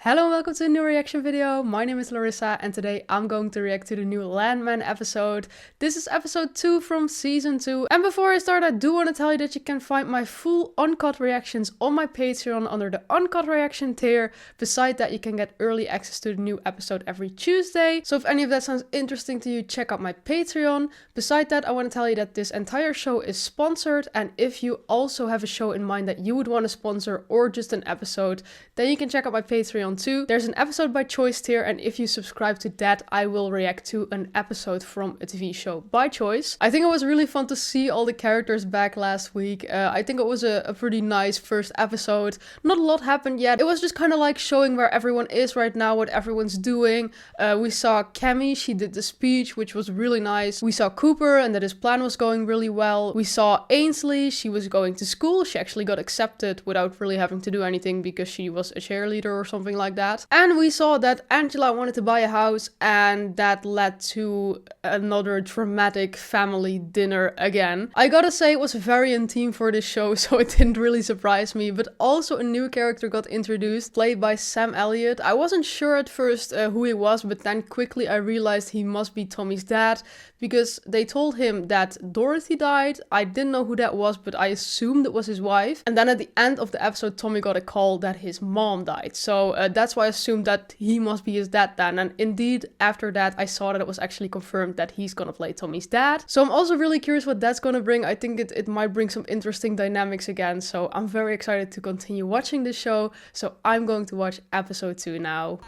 Hello and welcome to a new reaction video. My name is Larissa and today I'm going to react to the new Landman episode. This is episode 2 from season 2. And before I start, I do want to tell you that you can find my full uncut reactions on my Patreon under the uncut reaction tier. Besides that, you can get early access to the new episode every Tuesday. So if any of that sounds interesting to you, check out my Patreon. Besides that, I want to tell you that this entire show is sponsored. And if you also have a show in mind that you would want to sponsor or just an episode, then you can check out my Patreon too. There's an episode by choice tier, and if you subscribe to that, I will react to an episode from a TV show by choice. I think it was really fun to see all the characters back last week. I think it was a pretty nice first episode. Not a lot happened yet. It was just kind of like showing where everyone is right now, what everyone's doing. We saw Cammy, she did the speech, which was really nice. We saw Cooper and that his plan was going really well. We saw Ainsley, she was going to school. She actually got accepted without really having to do anything because she was a cheerleader or something like that. And we saw that Angela wanted to buy a house, and that led to another dramatic family dinner again. I gotta say, it was very intimate for this show, so it didn't really surprise me. But also a new character got introduced, played by Sam Elliott. I wasn't sure at first who he was, but then quickly I realized he must be Tommy's dad, because they told him that Dorothy died. I didn't know who that was, but I assumed it was his wife. And then at the end of the episode, Tommy got a call that his mom died. So that's why I assumed that he must be his dad then. And indeed, after that, I saw that it was actually confirmed that he's gonna play Tommy's dad. So I'm also really curious what that's gonna bring. I think it might bring some interesting dynamics again. So I'm very excited to continue watching this show. So I'm going to watch episode 2 now.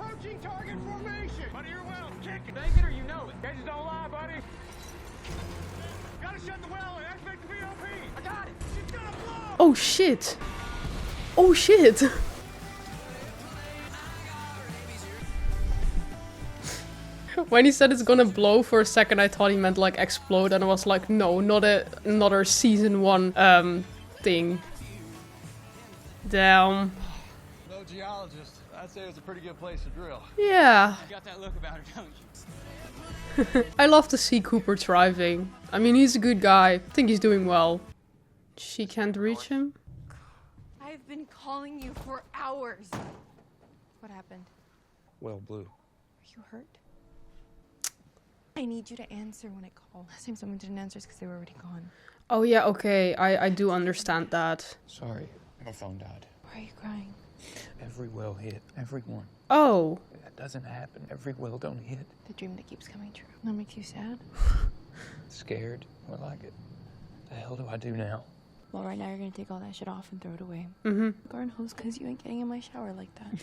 Approaching target formation! Buddy, you're well. Kick it. Take it or you know it. Cages don't lie, buddy. Gotta shut the well and activate the VOP. I got it. She's gonna blow. Oh shit. Oh shit. When he said it's gonna blow, for a second I thought he meant like explode, and I was like, no, not another season 1 thing. Damn. No geologist. I'd say it's a pretty good place to drill. Yeah. You got that look about her, don't you? I love to see Cooper thriving. I mean, he's a good guy. I think he's doing well. She can't reach him. I've been calling you for hours. What happened? Well, Blue. Are you hurt? I need you to answer when I call. Last time someone didn't answer is because they were already gone. Oh yeah, okay. I do understand that. Sorry, my phone died. Why are you crying? Every well hit. Every one. Oh. That doesn't happen. Every well don't hit. The dream that keeps coming true. That makes you sad? Scared. More like it. The hell do I do now? Well, right now you're gonna take all that shit off and throw it away. Mm-hmm. Garden hose because you ain't getting in my shower like that.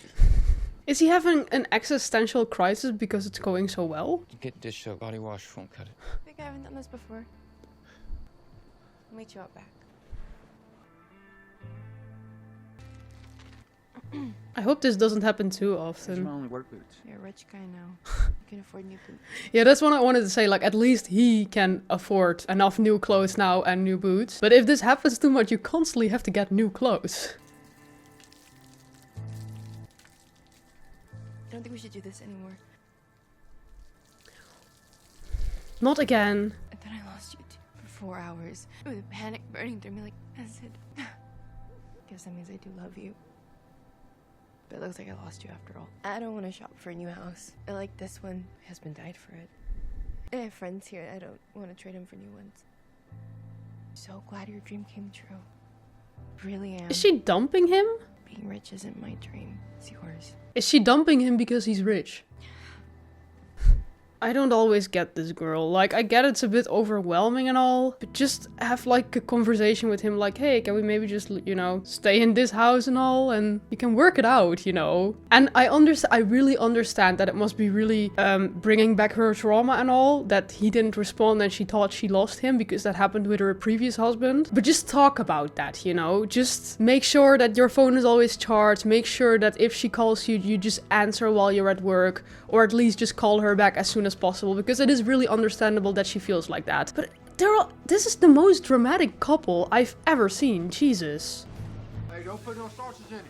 Is he having an existential crisis because it's going so well? Get dish soap. Body wash won't cut it. I think I haven't done this before. I'll meet you out back. I hope this doesn't happen too These are my often. only work boots. You're a rich guy now. You can afford new boots. Yeah, that's what I wanted to say. Like, at least he can afford enough new clothes now and new boots. But if this happens too much, you constantly have to get new clothes. I don't think we should do this anymore. Not again. And then I lost you for 4 hours with a panic burning through me like acid. Guess that means I do love you. But it looks like I lost you after all. I don't want to shop for a new house. I like this one. My husband died for it. I have friends here. I don't want to trade them for new ones. I'm so glad your dream came true. I really am. Is she dumping him? Being rich isn't my dream. It's yours. Is she dumping him because he's rich? I don't always get this girl. Like, I get it's a bit overwhelming and all, but just have like a conversation with him like, hey, can we maybe just, you know, stay in this house and all, and you can work it out, you know? And I really understand that it must be really bringing back her trauma and all, that he didn't respond and she thought she lost him because that happened with her previous husband. But just talk about that, you know? Just make sure that your phone is always charged. Make sure that if she calls you, you just answer while you're at work, or at least just call her back as soon as possible, because it is really understandable that she feels like that. But this is the most dramatic couple I've ever seen. Jesus. Hey, don't put no starches in it.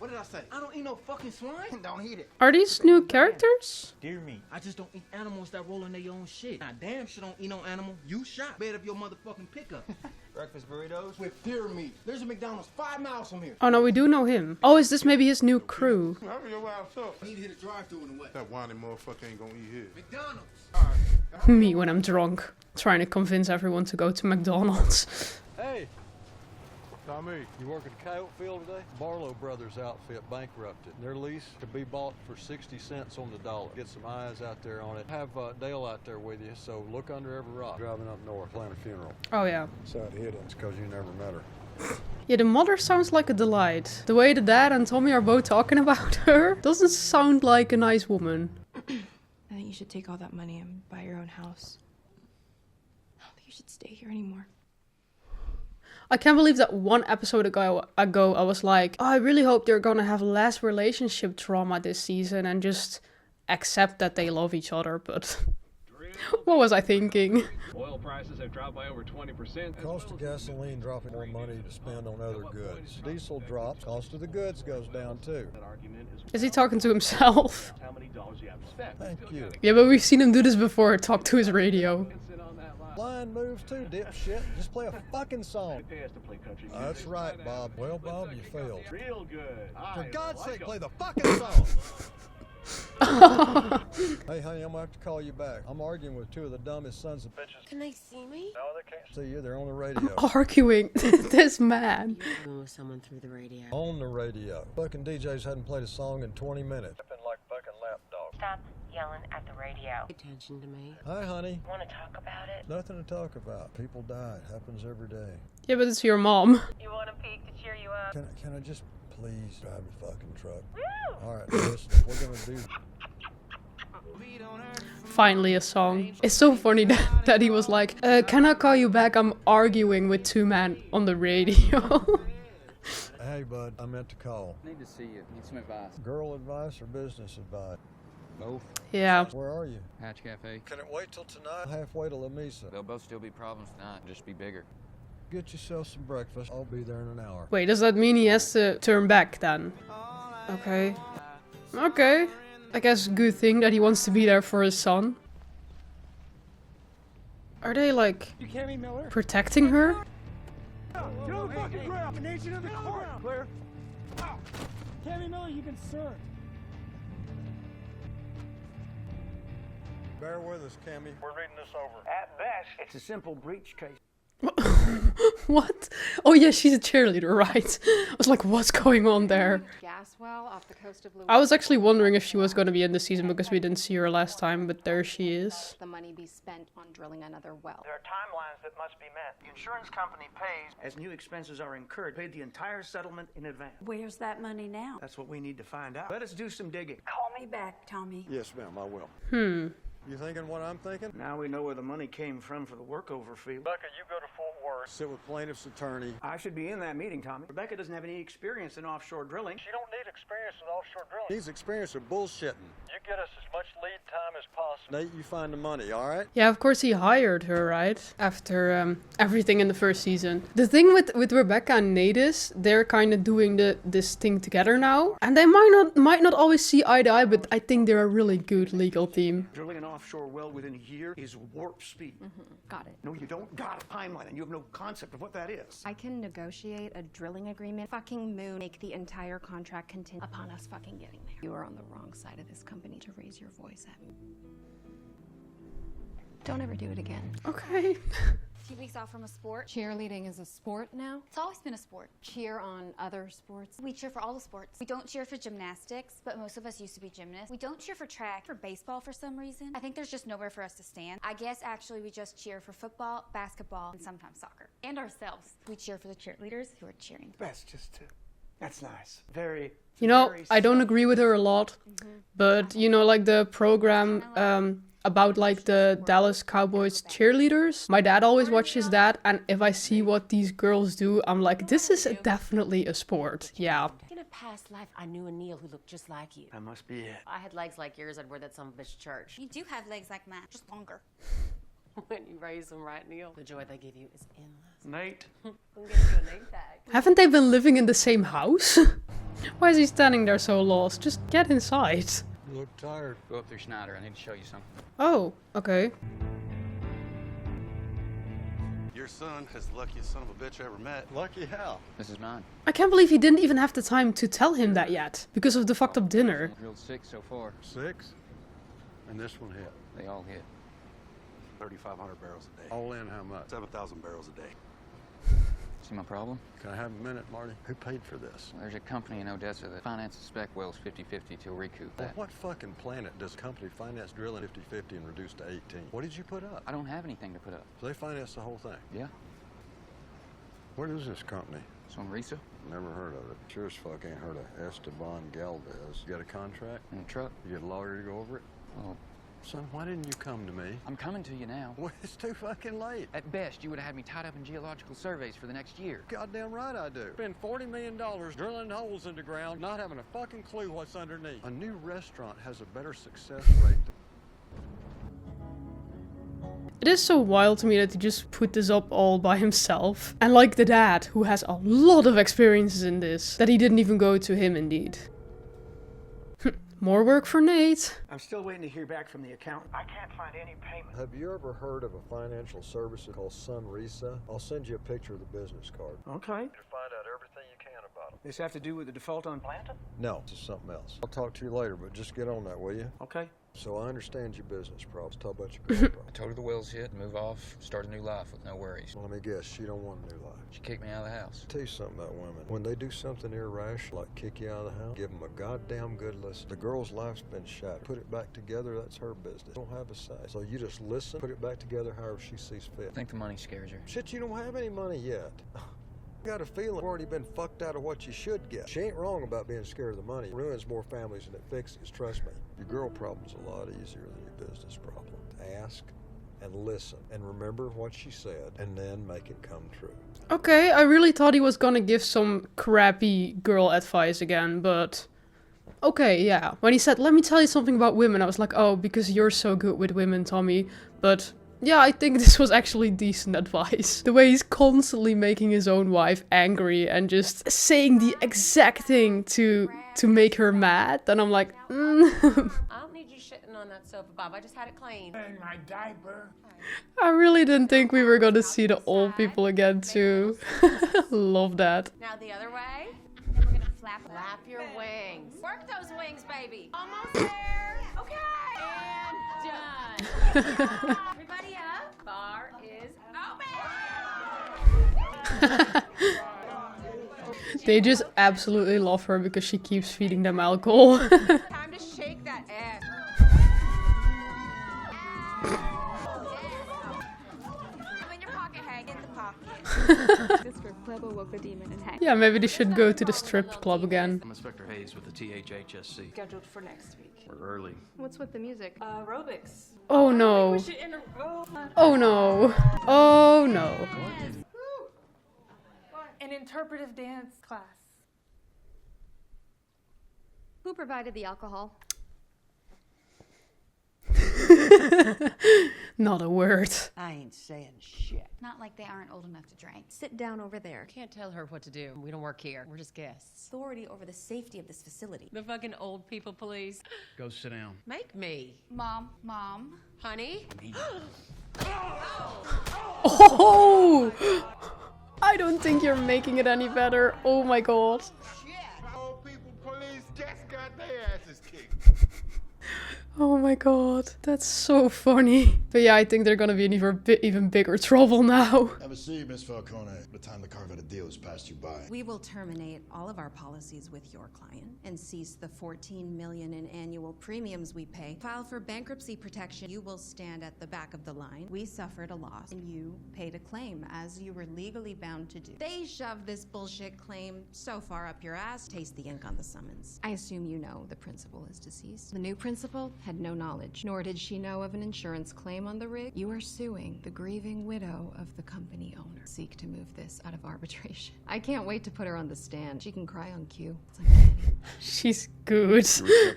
What did I say? I don't eat no fucking swine. Don't eat it. Are these new characters? Dear me. I just don't eat animals that roll in their own shit. I damn sure don't eat no animal you shot. Bed of your motherfucking pickup. Breakfast burritos with deer meat. There's a McDonald's 5 miles from here. Oh no, we do know him. Oh, is this maybe his new crew? Hurry your ass up. I need to hit a drive-thru in the way. That whiny motherfucker ain't gonna eat his. McDonald's. Me when I'm drunk, trying to convince everyone to go to McDonald's. Hey, Tommy. you work at the coyote field today? Barlow Brothers outfit bankrupted. Their lease to be bought for 60 cents on the dollar. Get some eyes out there on it. Have Dale out there with you, so look under every rock. Driving up north, plan a funeral. Oh yeah. Sad hit it's because you never met her. Yeah, the mother sounds like a delight. The way the dad and Tommy are both talking about her doesn't sound like a nice woman. I think you should take all that money and buy your own house. I don't think you should stay here anymore. I can't believe that one episode ago I was like, oh, I really hope they're gonna have less relationship drama this season and just accept that they love each other, but what was I thinking? Oil prices have dropped by over 20%. Cost of gasoline dropping, more money to spend on other goods. Diesel drops, cost of the goods goes down too. That argument is Is he talking to himself? how many dollars you have to spend. Thank you. Yeah, but we've seen him do this before, talk to his radio. Sit on that line. Line moves too, dipshit. Just play a fucking song. Pay us to play country music. That's right, Bob. Well, Bob, you failed. Real good. For God's sake, play the fucking song. Hey, honey, I'm gonna have to call you back. I'm arguing with two of the dumbest sons of bitches. Can they see me? No, they can't see you. They're on the radio. Arguing. This man. With someone through the radio. On the radio. Fucking DJs hadn't played a song in 20 minutes. Been like fucking lapdogs. Stop yelling at the radio. Pay attention to me. Hi, honey. Want to talk about it? Nothing to talk about. People die. It happens every day. Yeah, but it's your mom. You want a peek to cheer you up? Can I just please drive the fucking truck? Woo! All right, listen. We're gonna do. Finally a song. It's so funny that he was like, can I call you back? I'm arguing with two men on the radio. Hey, bud. I meant to call. Need to see you. Need some advice. Girl advice or business advice? Both. Yeah. Where are you? Hatch Cafe. Can it wait till tonight? Halfway to La Mesa. They'll both still be problems tonight. Just be bigger. Get yourself some breakfast. I'll be there in an hour. Wait, does that mean he has to turn back then? Okay. Okay. I guess good thing that he wants to be there for his son. Are they like protecting her? Get on the fucking ground. Nation of the court. Clear. Tammy Miller, you've been served. Bear with us, Cammy. We're reading this over. At best, it's a simple breach case. What? Oh yeah, she's a cheerleader, right? I was like, what's going on there? Gas well off the coast of I was actually wondering if she was going to be in the season because we didn't see her last time, but there she is. the money be spent on drilling another well. There are timelines that must be met. The insurance company pays as new expenses are incurred. Paid the entire settlement in advance. Where's that money now? That's what we need to find out. Let us do some digging. Call me back, Tommy. Yes, ma'am, I will. You thinking what I'm thinking? Now we know where the money came from for the workover fee. Rebecca, you go to Fort Worth. Sit with plaintiff's attorney. I should be in that meeting, Tommy. Rebecca doesn't have any experience in offshore drilling. She don't need experience in offshore drilling. Needs experience in bullshitting. You get us as much lead time as possible. Nate, you find the money, all right? Yeah, of course he hired her, right? After everything in the first season. The thing with Rebecca and Nate is they're kind of doing this thing together now, and they might not always see eye to eye, but I think they're a really good legal team. Drilling an offshore well within a year is warp speed. Got it. No, you don't got a timeline, and you have no concept of what that is. I can negotiate a drilling agreement. Fucking moon. Make the entire contract contingent upon us fucking getting there. You are on the wrong side of this company to raise your voice at me. Don't ever do it again. Okay. 2 weeks off from a sport. Cheerleading is a sport now. It's always been a sport. Cheer on other sports. We cheer for all the sports. We don't cheer for gymnastics, but most of us used to be gymnasts. We don't cheer for track, for baseball for some reason. I think there's just nowhere for us to stand. I guess actually we just cheer for football, basketball, and sometimes soccer. And ourselves. We cheer for the cheerleaders who are cheering. That's just that's nice. Very. You know, very I don't agree with her a lot, but you know, like the program about like the Dallas Cowboys cheerleaders, my dad always watches that, and if I see what these girls do, I'm like, this is definitely a sport. Yeah. In a past life, I knew a Neil who looked just like you. That must be it. I had legs like yours, I'd wear that son of a bitch to church. You do have legs like mine, just longer. When you raise them right, Neil, the joy they give you is endless. Nate. We'll get you a name tag. Haven't they been living in the same house? Why is he standing there so lost? Just get inside. You look tired. Go up through Schneider. I need to show you something. Oh, okay. Your son is the luckiest son of a bitch I ever met. Lucky how? This is mine. I can't believe he didn't even have the time to tell him that yet, because of the fucked up dinner. Drilled 6 so far. 6? And this one hit. They all hit. 3,500 barrels a day. All in how much? 7,000 barrels a day. See my problem? Can I have a minute, Marty? Who paid for this? There's a company in Odessa that finances spec wells 50-50 to recoup Well, that. what fucking planet does a company finance drilling 50-50 and reduce to 18? What did you put up? I don't have anything to put up. So they finance the whole thing? Yeah. What is this company? Sonrisa? Never heard of it. Sure as fuck ain't heard of Esteban Galvez. You got a contract? In a truck? You get a lawyer to go over it? Well, son, why didn't you come to me? I'm coming to you now. Well, it's too fucking late. At best, you would have had me tied up in geological surveys for the next year. Goddamn right I do. Spend $40 million drilling holes in the ground, not having a fucking clue what's underneath. A new restaurant has a better success rate. It is so wild to me that he just put this up all by himself. And like the dad, who has a lot of experiences in this, that he didn't even go to him indeed. More work for Nate. I'm still waiting to hear back from the accountant. I can't find any payment. Have you ever heard of a financial service called Sonrisa? I'll send you a picture of the business card. Okay. To find out everything you can about them. This have to do with the default on Planton? No, it's something else. I'll talk to you later, but just get on that, will you? Okay. So I understand your business problems. Talk about your girl problem. I told her the wells hit, move off, start a new life with no worries. Well, let me guess, she don't want a new life. She kicked me out of the house. I'll tell you something about women. When they do something irrational, like kick you out of the house, give them a goddamn good listen. The girl's life's been shattered. Put it back together, that's her business. Don't have a say. So you just listen, put it back together however she sees fit. I think the money scares her. Shit, you don't have any money yet. Got a feeling you've already been fucked out of what you should get. She ain't wrong about being scared of the money. It ruins more families than it fixes, trust me. Your girl problem's a lot easier than your business problem. Ask and listen and remember what she said and then make it come true. Okay, I really thought he was gonna give some crappy girl advice again, but... Okay, yeah. When he said, let me tell you something about women, I was like, oh, because you're so good with women, Tommy. But... yeah, I think this was actually decent advice. The way he's constantly making his own wife angry and just saying the exact thing to make her mad. And I'm like, I don't need you shitting on that sofa, Bob. I just had it cleaned. And my diaper. I really didn't think we were gonna see the old people again too. Love that. Now the other way. Then we're gonna flap your wings. Work those wings, baby. Almost there. Okay. And done. Everybody up. Bar is Open. They just absolutely love her because she keeps feeding them alcohol. time to shake that ass. In your pocket, hang in the pocket. The strip club awoke the demon and hang. Yeah, maybe they should go to the strip club again. I'm Inspector Hayes with the THHSC. Scheduled for next week. We're early. What's with the music? Aerobics. Oh no. Oh no. Oh no. An interpretive dance class. Who provided the alcohol? Not a word. I ain't saying shit. Not like they aren't old enough to drink. Sit down over there. Can't tell her what to do. We don't work here. We're just guests. Authority over the safety of this facility. The fucking old people police. Go sit down. Make me. Mom. Honey? Oh! I don't think you're making it any better. Oh my god. Old people police just got their asses kicked. Oh my god. That's so funny. But yeah, I think they're gonna be in even bigger trouble now. Have a seat, Miss Falcone. The time to carve out a deal has passed you by. We will terminate all of our policies with your client and cease the $14 million in annual premiums we pay. File for bankruptcy protection. You will stand at the back of the line. We suffered a loss and you paid a claim as you were legally bound to do. They shoved this bullshit claim so far up your ass. Taste the ink on the summons. I assume you know the principal is deceased. The new principal had no knowledge, nor did she know of an insurance claim on the rig. You are suing the grieving widow of the company owner. Seek to move this out of arbitration. I can't wait to put her on the stand. She can cry on cue. It's uncanny. She's good.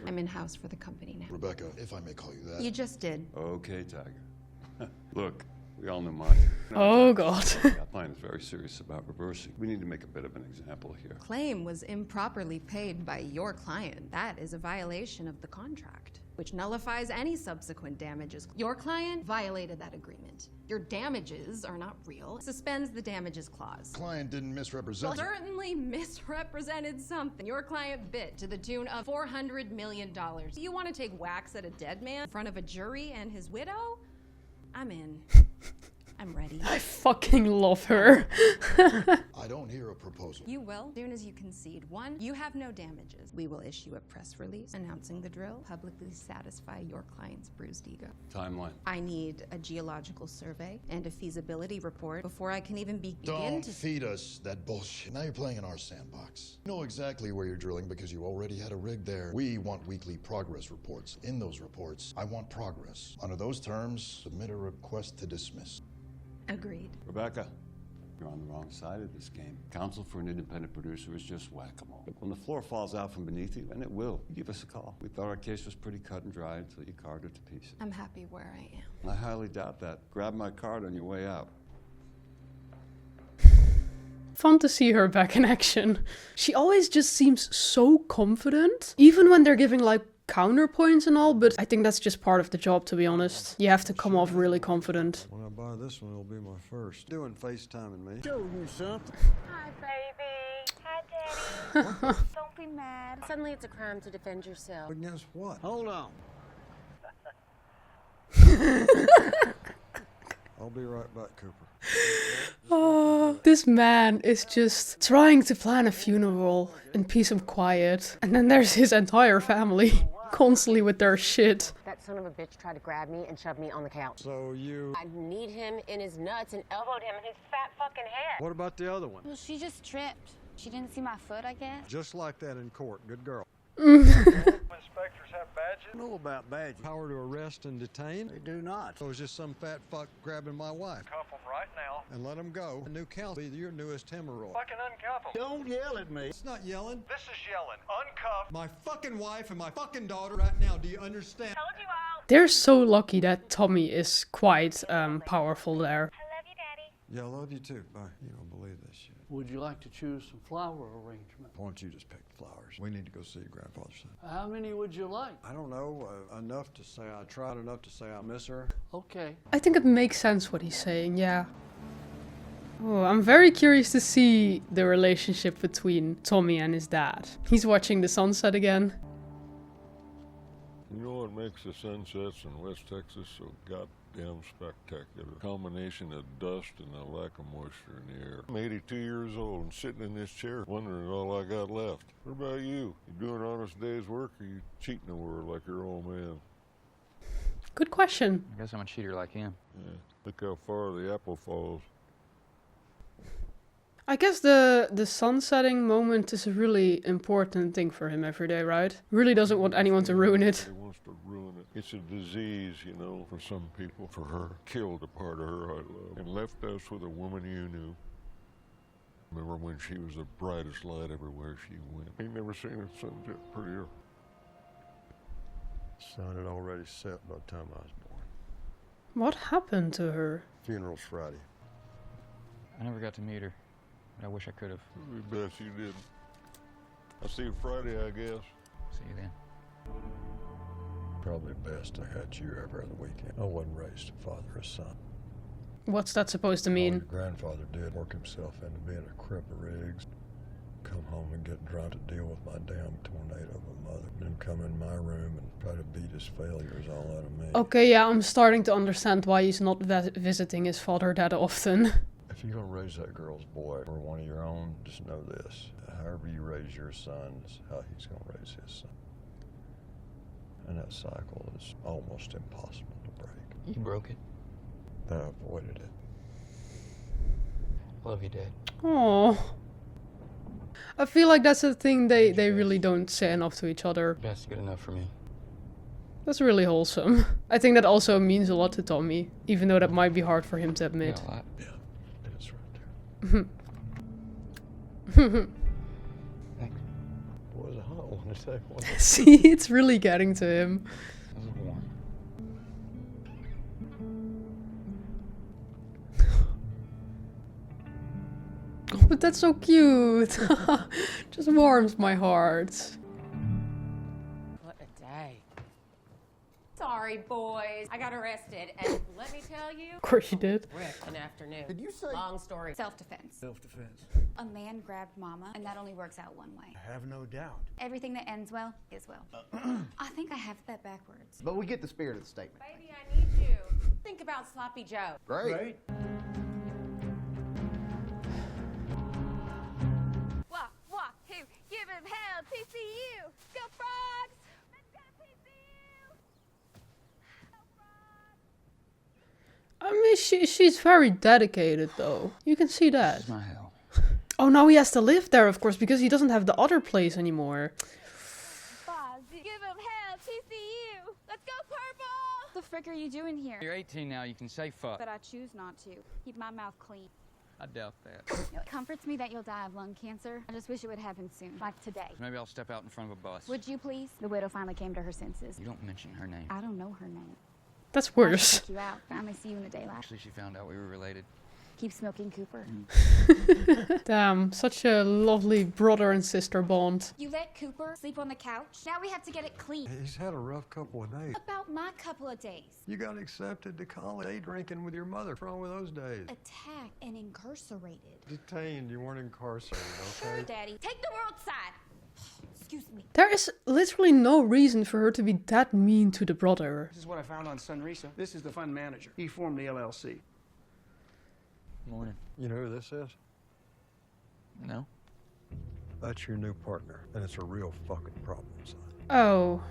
I'm in-house for the company now. Rebecca, if I may call you that. You just did. Okay, Tiger. Look, we all know Marty. Oh, God. Our client is very serious about reversing. We need to make a bit of an example here. Claim was improperly paid by your client. That is a violation of the contract. which nullifies any subsequent damages. Your client violated that agreement. Your damages are not real. Suspends the damages clause. Client didn't misrepresent. Well, certainly misrepresented something. Your client bit to the tune of $400 million. You want to take whacks at a dead man in front of a jury and his widow? I'm in. I'm ready. I fucking love her. I don't hear a proposal. You will, as soon as you concede. One, you have no damages. We will issue a press release announcing the drill, publicly satisfy your client's bruised ego. Timeline. I need a geological survey and a feasibility report before I can even begin Don't to feed us that bullshit. Now you're playing in our sandbox. You know exactly where you're drilling because you already had a rig there. We want weekly progress reports. In those reports, I want progress. Under those terms, submit a request to dismiss. Agreed. Rebecca, you're on the wrong side of this game. Counsel for an independent producer is just whack-a-mole. Look, when the floor falls out from beneath you, and it will, you give us a call. We thought our case was pretty cut and dry until you carved it to pieces. I'm happy where I am. I highly doubt that. Grab my card on your way out. Fun to see her back in action. She always just seems so confident, even when they're giving like counterpoints and all, but I think that's just part of the job, to be honest. You have to come off really confident. When I buy this one, it'll be my first. Doing FaceTiming me. Show you something. Hi, baby. Hi, Daddy. Don't be mad. Suddenly it's a crime to defend yourself. Against what? Hold on. I'll be right back, Cooper. Oh, this man is just trying to plan a funeral in peace and quiet. And then there's his entire family constantly with their shit. That son of a bitch tried to grab me and shove me on the couch. So you... I kneed him in his nuts and elbowed him in his fat fucking head. What about the other one? Well, she just tripped. She didn't see my foot, I guess. Just like that in court. Good girl. Inspectors have badges? I know about badges. Power to arrest and detain? They do not. So it's just some fat fuck grabbing my wife. Cuff them right now. And let him go. A new counsel be your newest hemorrhoid. Fucking uncuff them. Don't yell at me. It's not yelling. This is yelling. Uncuff. My fucking wife and my fucking daughter right now. Do you understand? Told you all. They're so lucky that Tommy is quite powerful there. I love you, Daddy. Yeah, I love you too. Bye. You don't believe this shit. Would you like to choose some flower arrangement? Why don't you just pick the flowers? We need to go see your grandfather's son. How many would you like? I don't know. Enough to say I tried, enough to say I miss her. Okay. I think it makes sense what he's saying, yeah. Oh, I'm very curious to see the relationship between Tommy and his dad. He's watching the sunset again. You know what makes the sunsets in West Texas so goddamn spectacular? A combination of dust and a lack of moisture in the air. I'm 82 years old and sitting in this chair wondering all I got left. What about you? You doing an honest day's work or you cheating the world like your old man? Good question. I guess I'm a cheater like him. Yeah, look how far the apple falls. I guess the sun setting moment is a really important thing for him every day, right? Really doesn't want anyone to ruin it. He wants to ruin it. It's a disease, you know, for some people. For her, killed a part of her I love and left us with a woman you knew. Remember when she was the brightest light everywhere she went. Ain't never seen a sunset prettier. Sun had already set by the time I was born. What happened to her? Funeral's Friday. I never got to meet her. I wish I could have. We bet you did. I'll see you Friday, I guess. See you then. Probably best I had you every other weekend. I wasn't raised to father a son. What's that supposed to All mean? your grandfather did work himself into being a crip of rigs. Come home and get drunk to deal with my damn tornado of a mother. Then come in my room and try to beat his failures all out of me. Okay, yeah, I'm starting to understand why he's not visiting his father that often. If you're gonna raise that girl's boy or one of your own, just know this. However you raise your son is how he's gonna raise his son. And that cycle is almost impossible to break. You broke it. I avoided it. Love you, Dad. Aww. I feel like that's a thing they really don't say enough to each other. That's good enough for me. That's really wholesome. I think that also means a lot to Tommy, even though that might be hard for him to admit. Yeah, a lot. Yeah, it's right there. Thanks. Boy, was a hot one to take one. See, it's really getting to him. That was warm. Oh, but that's so cute. Just warms my heart. What a day. sorry, boys. I got arrested, and let me tell you... Of course you did. An afternoon. Did you say... Long story. Self-defense. Self-defense. A man grabbed Mama, and that only works out one way. I have no doubt. Everything that ends well is well. I think I have that backwards. But we get the spirit of the statement. Baby, I need you. Think about Sloppy Joe. Great. Walk, who? Give him hell, TCU! Go Frogs! Let's go TCU! I mean, she's very dedicated, though. You can see that. This is my hell. Oh, now he has to live there, of course, because he doesn't have the other place anymore. Boz, give him hell, TCU! Let's go Purple! The frick are you doing here? You're 18 now, you can say fuck. But I choose not to. Keep my mouth clean. I doubt that. It comforts me that you'll die of lung cancer. I just wish it would happen soon, like today. Maybe I'll step out in front of a bus. Would you please? The widow finally came to her senses. You don't mention her name. I don't know her name. That's I'll worse. check you out. Finally see you in the daylight. Actually, she found out we were related. Keep smoking, Cooper. Damn, such a lovely brother and sister bond. You let Cooper sleep on the couch? Now we have to get it clean. He's had a rough couple of days. About my couple of days. You got accepted to college. Day drinking with your mother. What's wrong with those days? Attacked and incarcerated. Detained. You weren't incarcerated, okay? Sure, Daddy. Take the world side. Excuse me. There is literally no reason for her to be that mean to the brother. This is what I found on Sunrisa. This is the fund manager. He formed the LLC. Morning. You know who this is? No? That's your new partner, and it's a real fucking problem, son. Oh.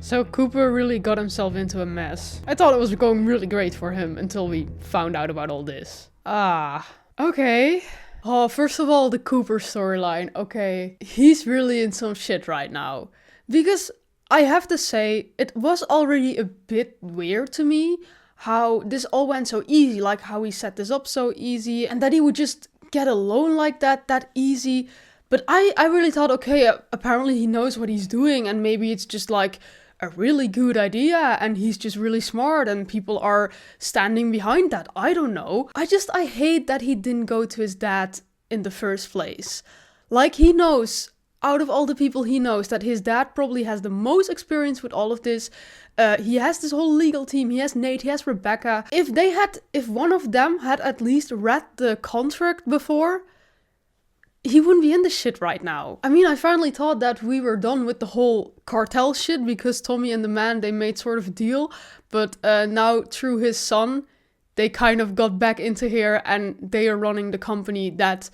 So Cooper really got himself into a mess. I thought it was going really great for him until we found out about all this. Ah. Okay. Oh, first of all, the Cooper storyline. Okay. He's really in some shit right now. Because I have to say, it was already a bit weird to me how this all went so easy, like how he set this up so easy, and that he would just get a loan like that easy. But I really thought, okay, apparently he knows what he's doing, and maybe it's just like a really good idea, and he's just really smart, and people are standing behind that. I don't know. I hate that he didn't go to his dad in the first place. Like, he knows, out of all the people he knows, that his dad probably has the most experience with all of this. He has this whole legal team. He has Nate, he has Rebecca. If one of them had at least read the contract before, he wouldn't be in this shit right now. I mean, I finally thought that we were done with the whole cartel shit because Tommy and the man, they made sort of a deal. But now through his son, they kind of got back into here and they are running the company that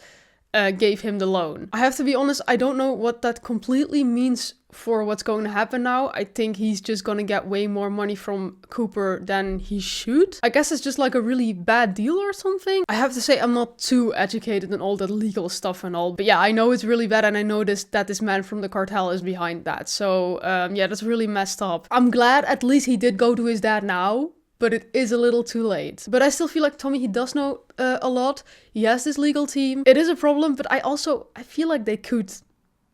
gave him the loan. I have to be honest, I don't know what that completely means for what's going to happen now. I think he's just gonna get way more money from Cooper than he should. I guess it's just like a really bad deal or something. I have to say, I'm not too educated in all the legal stuff and all, but yeah, I know it's really bad, and I know that this man from the cartel is behind that. So yeah, that's really messed up. I'm glad at least he did go to his dad now, but it is a little too late. But I still feel like Tommy, he does know a lot. He has this legal team. It is a problem, but I feel like they could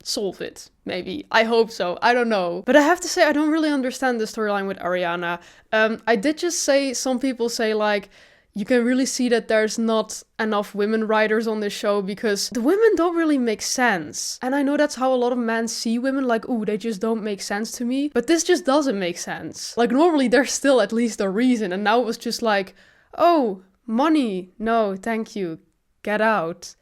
solve it. Maybe. I hope so. I don't know. But I have to say, I don't really understand the storyline with Ariana. I did just say, some people say like, you can really see that there's not enough women writers on this show because the women don't really make sense. And I know that's how a lot of men see women, like, ooh, they just don't make sense to me. But this just doesn't make sense. Like, normally there's still at least a reason. And now it was just like, oh, money. No, thank you. Get out.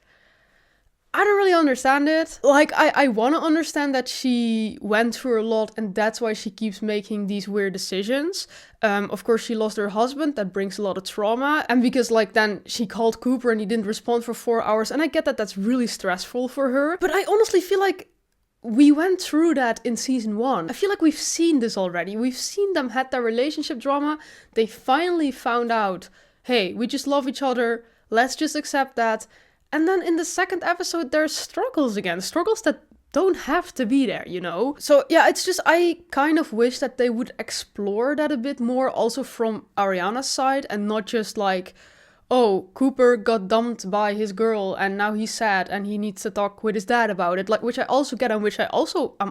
I don't really understand it. Like, I want to understand that she went through a lot and that's why she keeps making these weird decisions. Of course, she lost her husband. That brings a lot of trauma. And because, like, then she called Cooper and he didn't respond for 4 hours. And I get that that's really stressful for her. But I honestly feel like we went through that in season 1. I feel like we've seen this already. We've seen them had their relationship drama. They finally found out, hey, we just love each other. Let's just accept that. And then in the second episode, there's struggles again. Struggles that don't have to be there, you know? So yeah, it's just, I kind of wish that they would explore that a bit more, also from Ariana's side, and not just like, oh, Cooper got dumped by his girl and now he's sad and he needs to talk with his dad about it. Like, which I also get and which I'm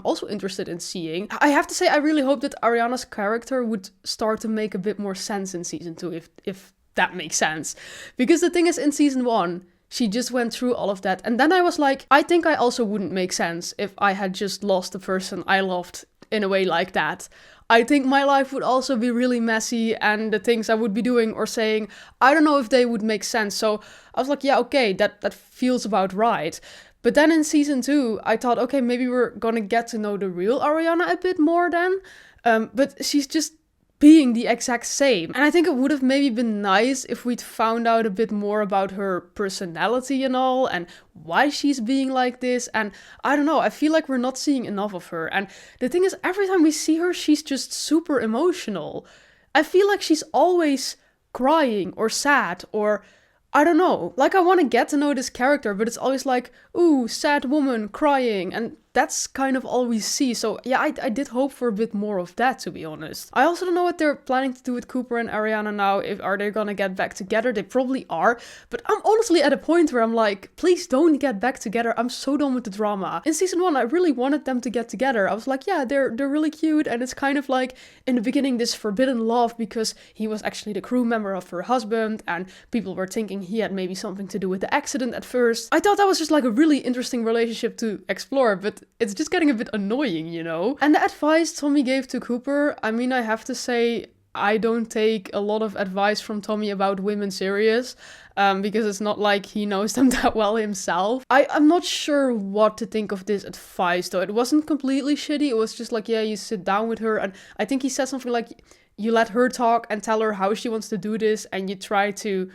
also interested in seeing. I have to say, I really hope that Ariana's character would start to make a bit more sense in season 2, if that makes sense. Because the thing is, in season 1, she just went through all of that. And then I was like, I think I also wouldn't make sense if I had just lost the person I loved in a way like that, I think my life would also be really messy, and the things I would be doing or saying, I don't know if they would make sense. So I was like, yeah, okay, that feels about right. But then in season 2, I thought, okay, maybe we're gonna get to know the real Ariana a bit more then. But she's just being the exact same. And I think it would have maybe been nice if we'd found out a bit more about her personality and all, and why she's being like this. And I don't know, I feel like we're not seeing enough of her. And the thing is, every time we see her, she's just super emotional. I feel like she's always crying or sad, or I don't know. Like, I want to get to know this character, but it's always like, ooh, sad woman crying, and that's kind of all we see. So yeah, I did hope for a bit more of that, to be honest. I also don't know what they're planning to do with Cooper and Ariana now. Are they gonna get back together? They probably are, but I'm honestly at a point where I'm like, please don't get back together. I'm so done with the drama. In season 1, I really wanted them to get together. I was like, yeah, they're really cute, and it's kind of like, in the beginning, this forbidden love because he was actually the crew member of her husband, and people were thinking he had maybe something to do with the accident at first. I thought that was just like a really interesting relationship to explore, but it's just getting a bit annoying, you know? And the advice Tommy gave to Cooper, I mean, I have to say, I don't take a lot of advice from Tommy about women serious, because it's not like he knows them that well himself. I'm not sure what to think of this advice, though. It wasn't completely shitty. It was just like, yeah, you sit down with her, and I think he said something like, you let her talk and tell her how she wants to do this, and you try to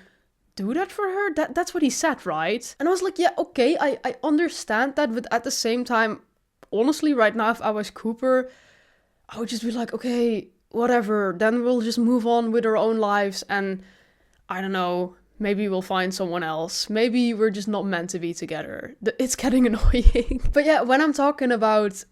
do that for her? That's what he said, right? And I was like, yeah, okay, I understand that, but at the same time, honestly, right now, if I was Cooper, I would just be like, okay, whatever, then we'll just move on with our own lives, and I don't know, maybe we'll find someone else. Maybe we're just not meant to be together. It's getting annoying. But yeah, when I'm talking about,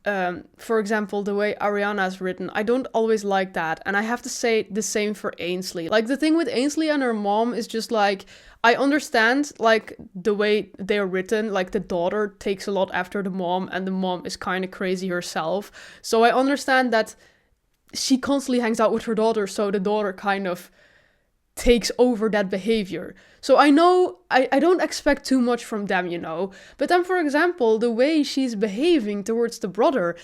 for example, the way Ariana's written, I don't always like that. And I have to say the same for Ainsley. Like, the thing with Ainsley and her mom is just like, I understand, like, the way they're written, like, the daughter takes a lot after the mom, and the mom is kind of crazy herself. So I understand that she constantly hangs out with her daughter, so the daughter kind of takes over that behavior. So I know I don't expect too much from them, you know. But then, for example, the way she's behaving towards the brother,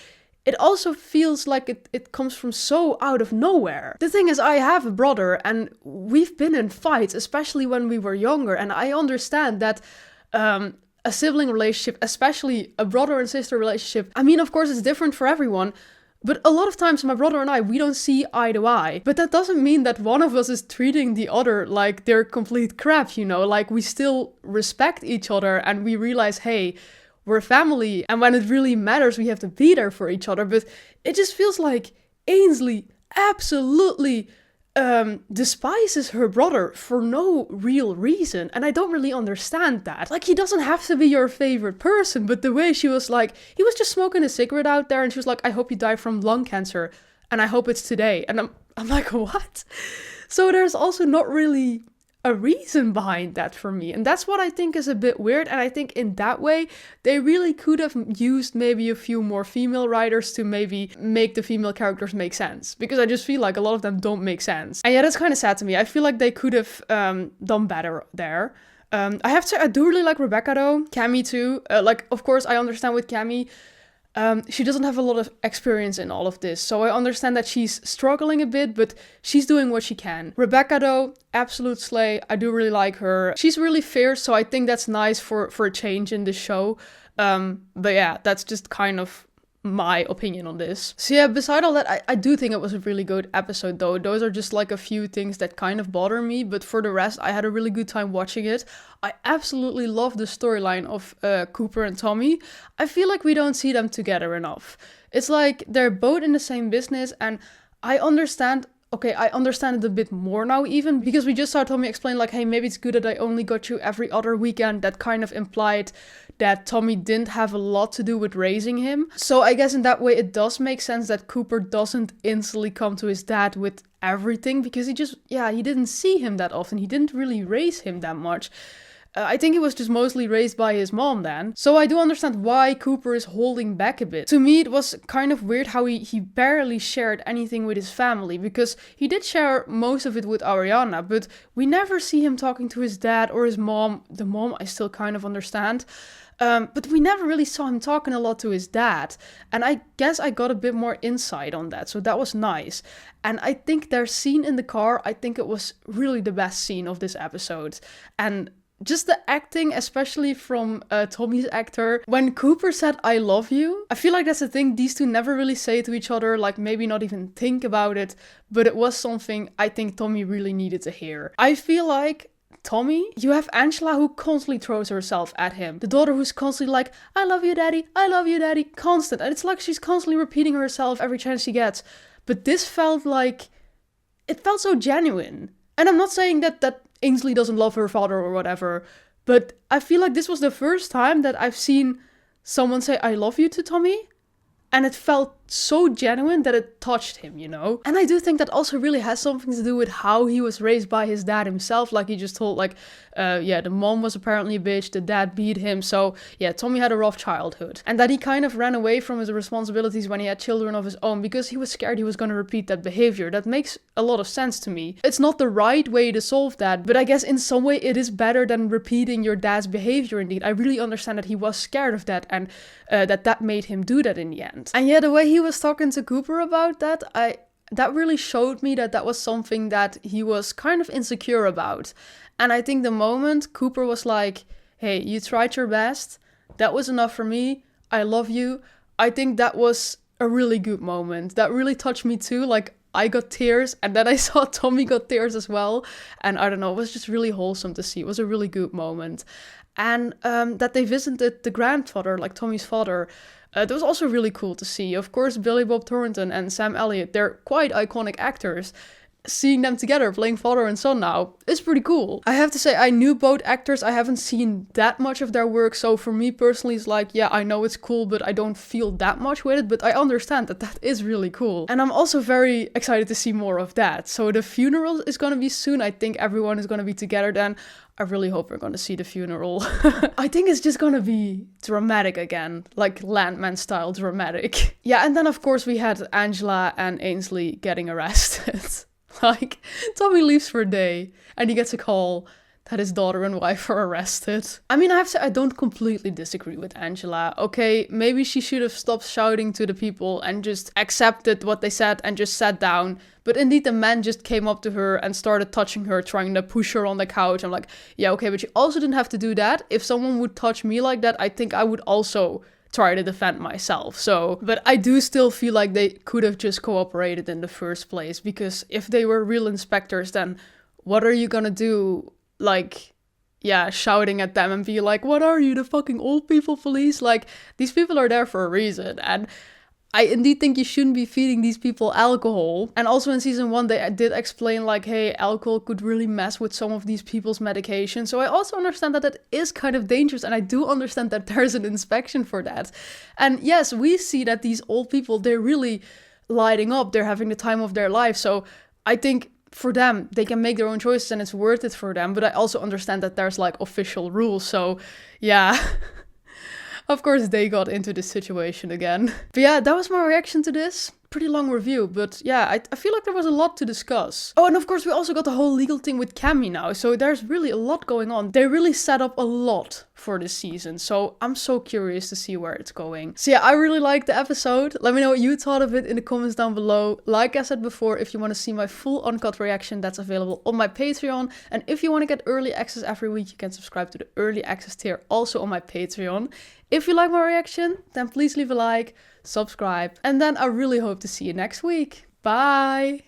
it also feels like it comes from so out of nowhere. The thing is, I have a brother, and we've been in fights, especially when we were younger, and I understand that a sibling relationship, especially a brother and sister relationship, I mean, of course, it's different for everyone, but a lot of times my brother and I, we don't see eye to eye. But that doesn't mean that one of us is treating the other like they're complete crap, you know? Like, we still respect each other, and we realize, hey, we're family, and when it really matters, we have to be there for each other. But it just feels like Ainsley absolutely despises her brother for no real reason, and I don't really understand that. Like, he doesn't have to be your favorite person, but the way she was like, he was just smoking a cigarette out there, and she was like, I hope you die from lung cancer, and I hope it's today. And I'm like, what? So there's also not really a reason behind that for me, and that's what I think is a bit weird. And I think in that way they really could have used maybe a few more female writers to maybe make the female characters make sense, because I just feel like a lot of them don't make sense. And yeah, that's kind of sad to me. I feel like they could have done better there. I have to say, I do really like Rebecca though. Cammy too. Like, of course, I understand with Cammy, she doesn't have a lot of experience in all of this, so I understand that she's struggling a bit, but she's doing what she can. Rebecca though, absolute slay. I do really like her. She's really fierce, so I think that's nice for a change in the show. But yeah, that's just kind of my opinion on this. So yeah, beside all that, I do think it was a really good episode though. Those are just like a few things that kind of bother me, but for the rest, I had a really good time watching it. I absolutely love the storyline of Cooper and Tommy. I feel like we don't see them together enough. It's like they're both in the same business, and I understand it a bit more now even, because we just saw Tommy explain like, hey, maybe it's good that I only got you every other weekend. That kind of implied that Tommy didn't have a lot to do with raising him. So I guess in that way it does make sense that Cooper doesn't instantly come to his dad with everything, because he didn't see him that often. He didn't really raise him that much. I think he was just mostly raised by his mom then. So I do understand why Cooper is holding back a bit. To me, it was kind of weird how he barely shared anything with his family, because he did share most of it with Ariana, but we never see him talking to his dad or his mom. The mom I still kind of understand. But we never really saw him talking a lot to his dad. And I guess I got a bit more insight on that. So that was nice. And I think their scene in the car, I think it was really the best scene of this episode. And just the acting, especially from Tommy's actor. When Cooper said, "I love you," I feel like that's the thing these two never really say to each other, like maybe not even think about it. But it was something I think Tommy really needed to hear. I feel like Tommy, you have Angela who constantly throws herself at him. The daughter who's constantly like, "I love you, daddy. I love you, daddy." Constant. And it's like she's constantly repeating herself every chance she gets. But this felt like, it felt so genuine. And I'm not saying that Ainsley doesn't love her father or whatever, but I feel like this was the first time that I've seen someone say "I love you" to Tommy, and it felt so genuine that it touched him, you know? And I do think that also really has something to do with how he was raised by his dad himself. Like he just told, like, the mom was apparently a bitch, the dad beat him. So yeah, Tommy had a rough childhood. And that he kind of ran away from his responsibilities when he had children of his own because he was scared he was going to repeat that behavior. That makes a lot of sense to me. It's not the right way to solve that, but I guess in some way it is better than repeating your dad's behavior indeed. I really understand that he was scared of that and that made him do that in the end. And yeah, the way he was talking to Cooper about that, that really showed me that was something that he was kind of insecure about. And I think the moment Cooper was like, "Hey, you tried your best. That was enough for me. I love you." I think that was a really good moment. That really touched me too. Like, I got tears, and then I saw Tommy got tears as well. And I don't know, it was just really wholesome to see. It was a really good moment. And that they visited the grandfather, like Tommy's father, that was also really cool to see. Of course, Billy Bob Thornton and Sam Elliott, they're quite iconic actors. Seeing them together playing father and son now is pretty cool. I have to say, I knew both actors. I haven't seen that much of their work, so for me personally, it's like, yeah, I know it's cool, but I don't feel that much with it, but I understand that is really cool. And I'm also very excited to see more of that. So the funeral is gonna be soon. I think everyone is gonna be together then. I really hope we're gonna see the funeral. I think it's just gonna be dramatic again, like Landman style dramatic. Yeah, and then of course we had Angela and Ainsley getting arrested. Like, Tommy leaves for a day and he gets a call that his daughter and wife are arrested. I mean, I have to say, I don't completely disagree with Angela. Okay, maybe she should have stopped shouting to the people and just accepted what they said and just sat down. But indeed, the man just came up to her and started touching her, trying to push her on the couch. I'm like, yeah, okay, but you also didn't have to do that. If someone would touch me like that, I think I would also try to defend myself. So, but I do still feel like they could have just cooperated in the first place, because if they were real inspectors, then what are you gonna do? Like, yeah, shouting at them and be like, "What are you, the fucking old people police?" Like, these people are there for a reason. And I indeed think you shouldn't be feeding these people alcohol. And also in season 1, they did explain like, hey, alcohol could really mess with some of these people's medication. So I also understand that it is kind of dangerous. And I do understand that there's an inspection for that. And yes, we see that these old people, they're really lighting up. They're having the time of their life. So I think for them, they can make their own choices and it's worth it for them. But I also understand that there's like official rules. So yeah. Of course, they got into this situation again. But yeah, that was my reaction to this. Pretty long review, but yeah, I feel like there was a lot to discuss. Oh, and of course, we also got the whole legal thing with Cammy now, so there's really a lot going on. They really set up a lot for this season, so I'm so curious to see where it's going. So yeah, I really liked the episode. Let me know what you thought of it in the comments down below. Like I said before, if you want to see my full uncut reaction, that's available on my Patreon. And if you want to get early access every week, you can subscribe to the early access tier also on my Patreon. If you like my reaction, then please leave a like, subscribe, and then I really hope to see you next week. Bye!